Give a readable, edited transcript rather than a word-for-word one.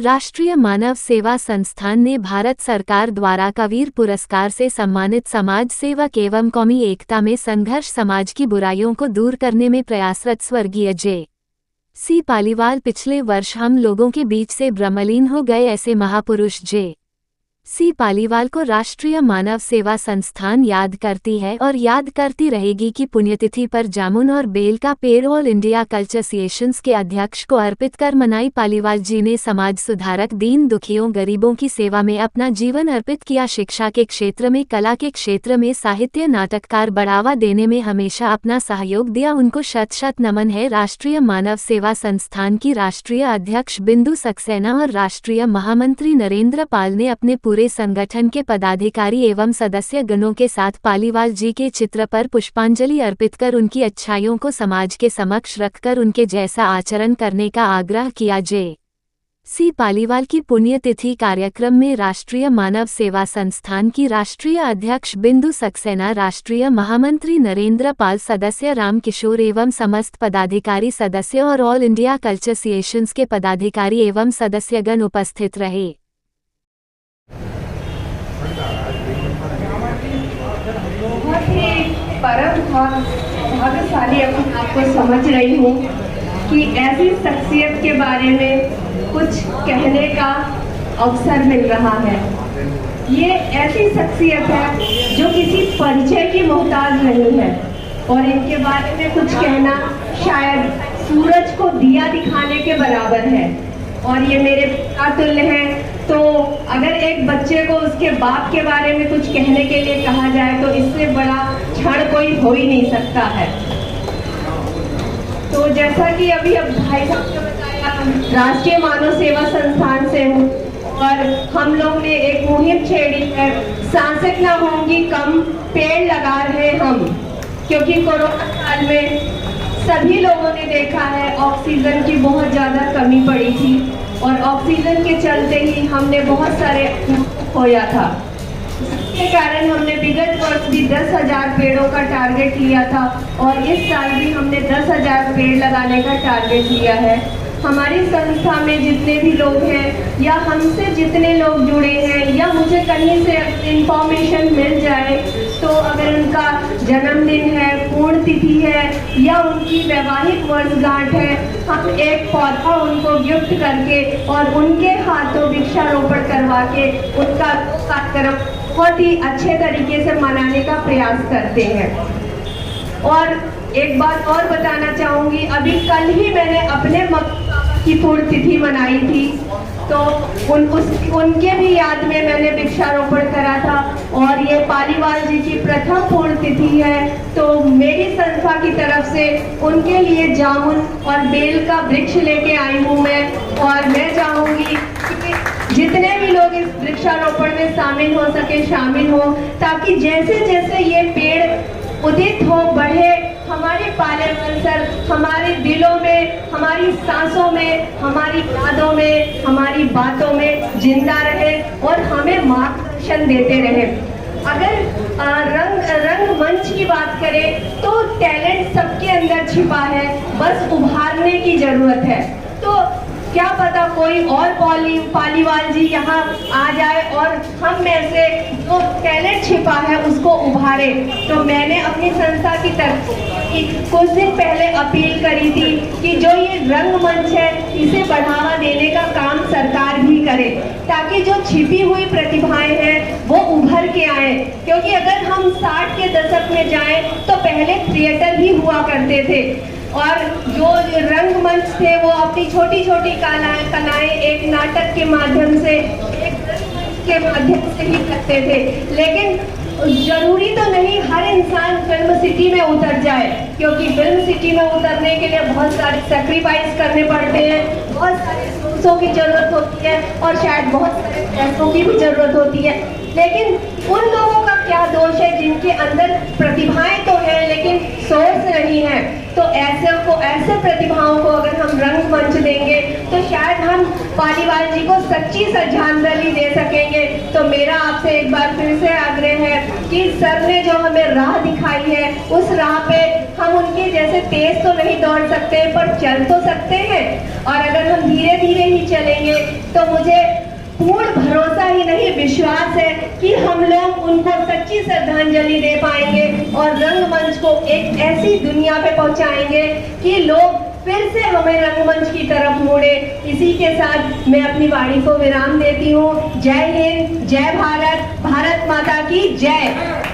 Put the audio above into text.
राष्ट्रीय मानव सेवा संस्थान ने भारत सरकार द्वारा कबीर पुरस्कार से सम्मानित समाज सेवक एवं कौमी एकता में संघर्ष समाज की बुराइयों को दूर करने में प्रयासरत स्वर्गीय जे.सी. पालीवाल पिछले वर्ष हम लोगों के बीच से ब्रह्मलीन हो गए ऐसे महापुरुष जे.सी. पालीवाल को राष्ट्रीय मानव सेवा संस्थान याद करती है और याद करती रहेगी की पुण्यतिथि पर जामुन और बेल का पेड़ ऑल इंडिया कल्चर एसोसिएशन के अध्यक्ष को अर्पित कर मनाई। पालीवाल जी ने समाज सुधारक, दीन दुखियों, गरीबों की सेवा में अपना जीवन अर्पित किया। शिक्षा के क्षेत्र में, कला के क्षेत्र में, साहित्य, नाटककार बढ़ावा देने में हमेशा अपना सहयोग दिया। उनको शत शत नमन है। राष्ट्रीय मानव सेवा संस्थान की राष्ट्रीय अध्यक्ष बिंदु सक्सेना और राष्ट्रीय महामंत्री नरेंद्र पाल ने अपने पूरे संगठन के पदाधिकारी एवं सदस्य गणों के साथ पालीवाल जी के चित्र पर पुष्पांजलि अर्पित कर उनकी अच्छाइयों को समाज के समक्ष रखकर उनके जैसा आचरण करने का आग्रह किया। जे.सी. पालीवाल की पुण्यतिथि कार्यक्रम में राष्ट्रीय मानव सेवा संस्थान की राष्ट्रीय अध्यक्ष बिंदु सक्सेना, राष्ट्रीय महामंत्री नरेंद्र पाल, सदस्य राम किशोर एवं समस्त पदाधिकारी सदस्य और ऑल इंडिया कल्चर एसोसिएशन के पदाधिकारी एवं सदस्यगण उपस्थित रहे। बहुत ही परम और भाग्यशाली अपने आप को समझ रही हूँ कि ऐसी शख्सियत के बारे में कुछ कहने का अवसर मिल रहा है। ये ऐसी शख्सियत है जो किसी परिचय की मोहताज नहीं है और इनके बारे में कुछ कहना शायद सूरज को दिया दिखाने के बराबर है। और ये मेरे तुल्य हैं, तो अगर एक बच्चे को उसके बाप के बारे में कुछ कहने के लिए कहा जाए तो इससे बड़ा क्षण कोई हो ही नहीं सकता है। तो जैसा कि अभी अब भाई साहब ने बताया, राष्ट्रीय मानव सेवा संस्थान से हूँ और हम लोग ने एक मुहिम छेड़ी है, सांसें ना होंगी कम, पेड़ लगा रहे हम। क्योंकि कोरोना काल में सभी लोगों ने देखा है ऑक्सीजन की बहुत ज़्यादा कमी पड़ी थी और ऑक्सीजन के चलते ही हमने बहुत सारे खोया था। इसके कारण हमने विगत वर्ष भी 10,000 पेड़ों का टारगेट लिया था और इस साल भी हमने 10,000 पेड़ लगाने का टारगेट लिया है। हमारी संस्था में जितने भी लोग हैं या हमसे जितने लोग जुड़े हैं या मुझे कहीं से इंफॉर्मेशन मिल जाए, तो अगर उनका जन्मदिन है, पूर्ण तिथि है या उनकी वैवाहिक वर्षगांठ है, हम एक पौधा उनको गिफ्ट करके और उनके हाथों वृक्षारोपण करवा के उनका कार्यक्रम बहुत ही अच्छे तरीके से मनाने का प्रयास करते हैं। और एक बात और बताना चाहूँगी, अभी कल ही मैंने अपने की पूर्ण तिथि मनाई थी, तो उनके भी याद में मैंने वृक्षारोपण करा था और ये पालीवाल जी की प्रथम पूर्ण तिथि है। तो मेरी संस्था की तरफ से उनके लिए जामुन और बेल का वृक्ष लेके आई हूँ मैं, और मैं चाहूँगी कि जितने भी लोग इस वृक्षारोपण में शामिल हो, ताकि जैसे जैसे ये पेड़ उदित हो, बढ़े, हमारे पाले मंसर हमारे दिलों में, हमारी सांसों में, हमारी यादों में, हमारी बातों में जिंदा रहे और हमें मार्गदर्शन देते रहे। अगर रंग मंच की बात करें तो टैलेंट सबके अंदर छिपा है, बस उभारने की जरूरत है। तो क्या पता कोई और पालीवाल जी यहाँ आ जाए और हम में से जो टैलेंट छिपा है उसको उभारे। तो मैंने अपनी संस्था की तरफ कुछ दिन पहले अपील करी थी कि जो ये रंगमंच है इसे बढ़ावा देने का काम सरकार भी करे, ताकि जो छिपी हुई प्रतिभाएं हैं वो उभर के आए। क्योंकि अगर हम 60 के दशक में जाएं तो पहले थिएटर ही हुआ करते थे और जो रंगमंच थे वो अपनी छोटी छोटी कलाएं एक नाटक के माध्यम से, एक रंगमंच के माध्यम से ही करते थे। लेकिन जरूरी तो नहीं हर इंसान फिल्म सिटी में उतर जाए, क्योंकि फिल्म सिटी में उतरने के लिए बहुत सारे सैक्रिफाइस करने पड़ते हैं, बहुत सारे रिसोर्सों की जरूरत होती है और शायद बहुत सारे पैसों की भी जरूरत होती है। लेकिन उन लोगों का क्या दोष है जिनके अंदर प्रतिभाएं तो है लेकिन सोर्स नहीं है। तो ऐसे प्रतिभाओं को अगर हम रंगमंच देंगे तो शायद हम पालीवाल जी को सच्ची श्रद्धांजलि दे सकेंगे। तो मेरा आपसे एक बार फिर से आग्रह है कि सर ने जो हमें राह दिखाई है उस राह पे हम उनके के जैसे तेज तो नहीं दौड़ सकते पर चल तो सकते हैं। और अगर हम धीरे धीरे ही चलेंगे तो मुझे पूर्ण भरोसा ही नहीं विश्वास है कि हम लोग उनको सच्ची श्रद्धांजलि दे पाएंगे और रंगमंच को एक ऐसी दुनिया पे पहुंचाएंगे कि लोग फिर से हमें रंगमंच की तरफ मोड़े। इसी के साथ मैं अपनी वाणी को विराम देती हूँ। जय हिंद, जय भारत, भारत माता की जय।